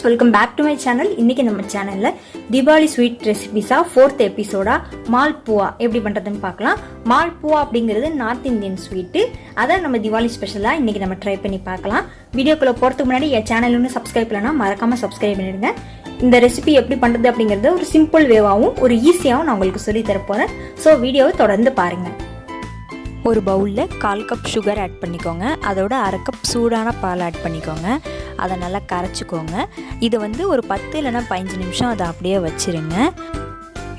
welcome back to my channel. இன்னைக்கு நம்ம சேனல்ல Diwali sweet recipes-ஆ 4th எபிசோடா மால்புவா எப்படி பண்றதுன்னு பார்க்கலாம். மால்புவா அப்படிங்கிறது நார்த் இந்தியன் ஸ்வீட். அத நம்ம Diwali ஸ்பெஷலா இன்னைக்கு நம்ம ட்ரை பண்ணி பார்க்கலாம். வீடியோக்குள்ள போறதுக்கு முன்னாடி என் சேனலை இன்னும் சப்ஸ்கிரைப் பண்ணலனா மறக்காம சப்ஸ்கிரைப் பண்ணிடுங்க. இந்த ரெசிபி எப்படி பண்றது அப்படிங்கறது ஒரு சிம்பிள் வேவாவும் ஒரு ஈஸியாவும் நான் உங்களுக்கு சொல்லி தர போறேன். சோ வீடியோவை தொடர்ந்து பாருங்க. ஒரு பவுலில் 1/4 கப் சுகர் ஆட் பண்ணிக்கோங்க. அதோட 1/2 கப் சூடான பால் ஆட் பண்ணிக்கோங்க. அதை நல்லா கரைச்சிக்கோங்க. இதை ஒரு 10 இல்லைனா 15 நிமிஷம் அதை அப்படியே வச்சுருங்க.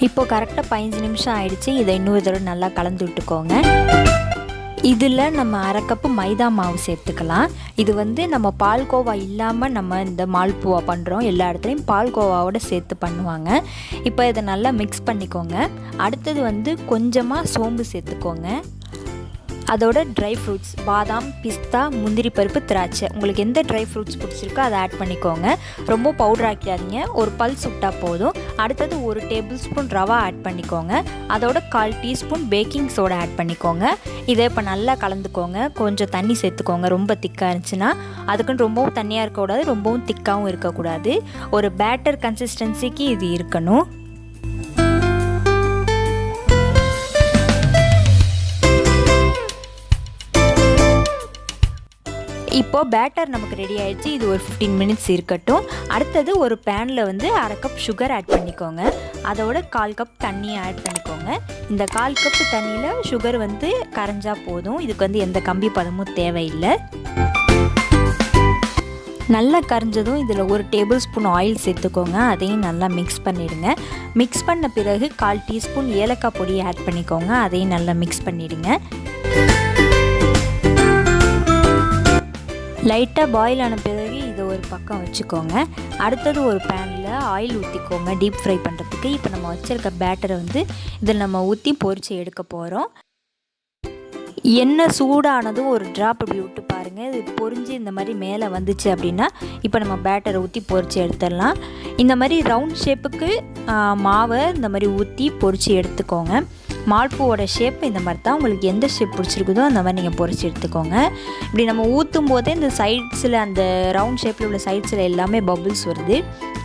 இப்போது கரெக்டாக 15 நிமிஷம் ஆயிடுச்சு. இதை இன்னொரு தடவை நல்லா கலந்து விட்டுக்கோங்க. இதில் நம்ம 1/2 கப்பு மைதா மாவு சேர்த்துக்கலாம். இது நம்ம பால்கோவா இல்லாமல் நம்ம இந்த மால்புவா பண்ணுறோம். எல்லா இடத்துலையும் பால்கோவாவோட சேர்த்து பண்ணுவாங்க. இப்போ இதை நல்லா மிக்ஸ் பண்ணிக்கோங்க. அடுத்தது கொஞ்சமாக சோம்பு சேர்த்துக்கோங்க. அதோட ட்ரை ஃப்ரூட்ஸ் பாதாம், பிஸ்தா, முந்திரி பருப்பு, திராட்சை, உங்களுக்கு எந்த ட்ரை ஃப்ரூட்ஸ் பிடிச்சிருக்கோ அதை ஆட் பண்ணிக்கோங்க. ரொம்ப பவுடர் ஆக்கிடாதீங்க, ஒரு பல்ஸ் விட்டால் போதும். அடுத்தது 1 டேபிள் ஸ்பூன் ரவா ஆட் பண்ணிக்கோங்க. அதோட 1/4 டீஸ்பூன் பேக்கிங் சோடா ஆட் பண்ணிக்கோங்க. இதை இப்போ நல்லா கலந்துக்கோங்க. கொஞ்சம் தண்ணி சேர்த்துக்கோங்க. ரொம்ப திக்காக இருந்துச்சுன்னா அதுக்குன்னு ரொம்பவும் தண்ணியாக இருக்கக்கூடாது, ரொம்பவும் திக்காகவும் இருக்கக்கூடாது. ஒரு பேட்டர் கன்சிஸ்டன்சிக்கு இது இருக்கணும். இப்போது பேட்டர் நமக்கு ரெடி ஆகிடுச்சு. இது ஒரு 15 மினிட்ஸ் இருக்கட்டும். அடுத்தது ஒரு பேனில் 1/2 கப் சுகர் ஆட் பண்ணிக்கோங்க. அதோட 1/4 கப் தண்ணியை ஆட் பண்ணிக்கோங்க. இந்த 1/4 கப் தண்ணியில் சுகர் கரைஞ்சா போதும். இதுக்கு எந்த கம்பி பதமும் தேவையில்லை. நல்லா கரைஞ்சதும் இதில் 1 டேபிள் ஸ்பூன் ஆயில் சேர்த்துக்கோங்க. அதையும் நல்லா மிக்ஸ் பண்ணிவிடுங்க. மிக்ஸ் பண்ண பிறகு 1/4 டீஸ்பூன் ஏலக்காய் பொடியை ஆட் பண்ணிக்கோங்க. அதையும் நல்லா மிக்ஸ் பண்ணிவிடுங்க. லைட்டாக பாயில் ஆன பிறகு இதை ஒரு பக்கம் வச்சுக்கோங்க. அடுத்தது ஒரு பேனில் ஆயில் ஊற்றிக்கோங்க டீப் ஃப்ரை பண்ணுறதுக்கு. இப்போ நம்ம வச்சுருக்க பேட்டரை இதில் நம்ம ஊற்றி பொரித்து எடுக்க போகிறோம். எண்ணெய் சூடானதும் ஒரு ட்ராப் இப்படி விட்டு பாருங்கள். இது பொரிஞ்சு இந்த மாதிரி மேலே வந்துச்சு அப்படின்னா இப்போ நம்ம பேட்டரை ஊற்றி பொரித்து எடுத்துடலாம். இந்த மாதிரி ரவுண்ட் ஷேப்புக்கு மாவை இந்த மாதிரி ஊற்றி பொரித்து எடுத்துக்கோங்க. மால்பூவோட ஷேப் இந்த மாதிரி தான். உங்களுக்கு எந்த ஷேப் பிடிச்சிருக்குதோ அந்த மாதிரி நீங்கள் பொரிச்சு எடுத்துக்கோங்க. இப்படி நம்ம ஊற்றும் போதே இந்த சைட்ஸில் அந்த ரவுண்ட் ஷேப்பில் உள்ள சைட்ஸில் எல்லாமே பபுள்ஸ் வருது.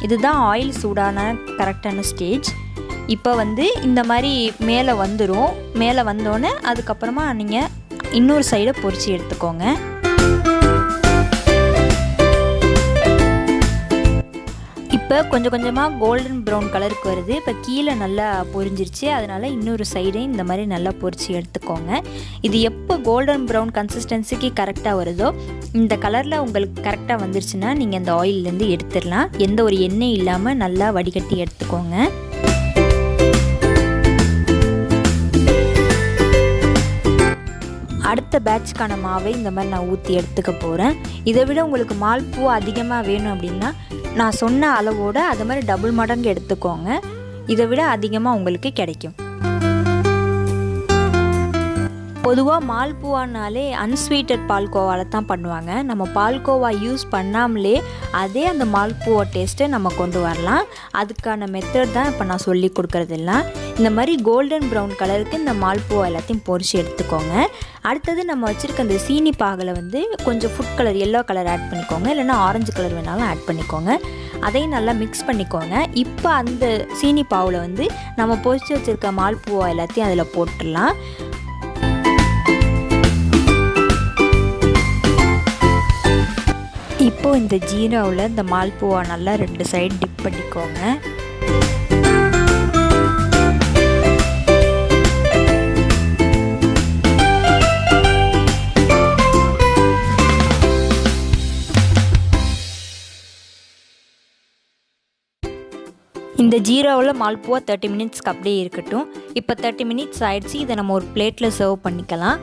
இதுதான் ஆயில் சூடான கரெக்டான ஸ்டேஜ். இப்போ இந்த மாதிரி மேலே வந்துடும். மேலே வந்தோடனே அதுக்கப்புறமா நீங்கள் இன்னொரு சைடை பொரிச்சு எடுத்துக்கோங்க. இப்போ கொஞ்சம் கொஞ்சமாக கோல்டன் ப்ரௌன் கலருக்கு வருது. இப்போ கீழே நல்லா பொரிஞ்சிருச்சு. அதனால் இன்னொரு சைடையும் இந்த மாதிரி நல்லா பொரிச்சு எடுத்துக்கோங்க. இது எப்போ கோல்டன் ப்ரௌன் கன்சிஸ்டன்சிக்கு கரெக்டாக வருதோ இந்த கலரில் உங்களுக்கு கரெக்டாக வந்துருச்சுன்னா நீங்கள் இந்த ஆயிலேருந்து எடுத்துடலாம். எந்த ஒரு எண்ணெய் இல்லாமல் நல்லா வடிகட்டி எடுத்துக்கோங்க. அடுத்த பேட்ச்க்கான மாவை இந்த மாதிரி நான் ஊற்றி எடுத்துக்க போகிறேன். இதை விட உங்களுக்கு மால்பூ அதிகமாக வேணும் அப்படின்னா நான் சொன்ன அளவோட அது மாதிரி டபுள் மடங்கு எடுத்துக்கோங்க. இதை விட அதிகமாக உங்களுக்கு கிடைக்கும். பொதுவாக மால்புவானாலே அன்ஸ்வீட்டட் பால்கோவாவில் தான் பண்ணுவாங்க. நம்ம பால்கோவா யூஸ் பண்ணாமலே அதே அந்த மால்புவா டேஸ்ட்டை நம்ம கொண்டு வரலாம். அதுக்கான மெத்தட் தான் இப்போ நான் சொல்லி கொடுக்குறதெல்லாம். இந்த மாதிரி கோல்டன் ப்ரௌன் கலருக்கு இந்த மால்புவா எல்லாத்தையும் பொரிச்சு எடுத்துக்கோங்க. அடுத்தது நம்ம வச்சுருக்க அந்த சீனி பாகில் கொஞ்சம் food colour yellow colour add பண்ணிக்கோங்க. இல்லைனா ஆரஞ்சு கலர் வேணாலும் ஆட் பண்ணிக்கோங்க. அதையும் நல்லா மிக்ஸ் பண்ணிக்கோங்க. இப்போ அந்த சீனி பாவில் நம்ம பொரிச்சு வச்சுருக்க மால்புவா எல்லாத்தையும் அதில் போட்டுடலாம். இப்போது இந்த ஜீராவில் இந்த மால்புவா நல்லா 2 சைடு டிப் பண்ணிக்கோங்க. இந்த ஜீராவில் மால்புவா 30 மினிட்ஸ்க்கு அப்படியே இருக்கட்டும். இப்போ 30 மினிட்ஸ் ஆயிடுச்சு. இதை நம்ம ஒரு பிளேட்டில் சர்வ் பண்ணிக்கலாம்.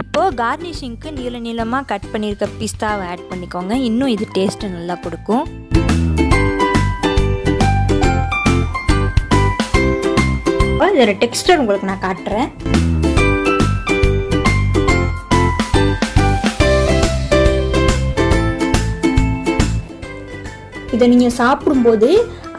இப்போது கார்னிஷிங்க்கு நீளமாக கட் பண்ணியிருக்க பிஸ்தாவை ஆட் பண்ணிக்கோங்க. இன்னும் இது டேஸ்ட்டு நல்லா கொடுக்கும். இதோட டெக்ஸ்டர் உங்களுக்கு நான் காட்டுறேன். இதை நீங்கள் சாப்பிடும்போது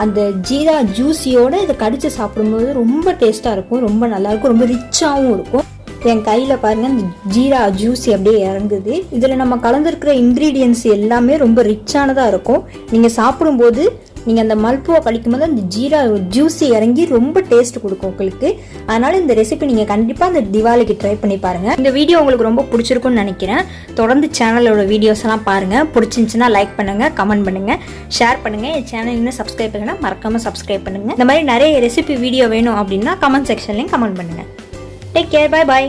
அந்த ஜீரா ஜூஸியோடு இதை கடித்து சாப்பிடும்போது ரொம்ப டேஸ்ட்டாக இருக்கும். ரொம்ப நல்லாயிருக்கும். ரொம்ப ரிச்சாகவும் இருக்கும். என் கையில் பாருங்கள் இந்த ஜீரா ஜூஸி அப்படியே இறங்குது. இதில் நம்ம கலந்துருக்கிற இன்க்ரீடியன்ஸ் எல்லாமே ரொம்ப ரிச்சானதாக இருக்கும். நீங்கள் சாப்பிடும்போது நீங்கள் அந்த மல்புவா கழிக்கும் போது அந்த ஜீரா ஜூஸி இறங்கி ரொம்ப டேஸ்ட் கொடுக்கும் உங்களுக்கு. அதனால இந்த ரெசிபி நீங்கள் கண்டிப்பாக அந்த திவாலிக்கு ட்ரை பண்ணி பாருங்கள். இந்த வீடியோ உங்களுக்கு ரொம்ப பிடிச்சிருக்குன்னு நினைக்கிறேன். தொடர்ந்து சேனலோட வீடியோஸ் எல்லாம் பாருங்கள். பிடிச்சிருந்துச்சுன்னா லைக் பண்ணுங்கள், கமெண்ட் பண்ணுங்கள், ஷேர் பண்ணுங்கள். என் சேனல் இன்னும் சப்ஸ்கிரைப் பண்ணுங்கன்னா மறக்காமல் சப்ஸ்கிரைப் பண்ணுங்கள். இந்த மாதிரி நிறைய ரெசிபி வீடியோ வேணும் அப்படின்னா கமெண்ட் செக்ஷன்லையும் கமெண்ட் பண்ணுங்கள். Take care, bye bye.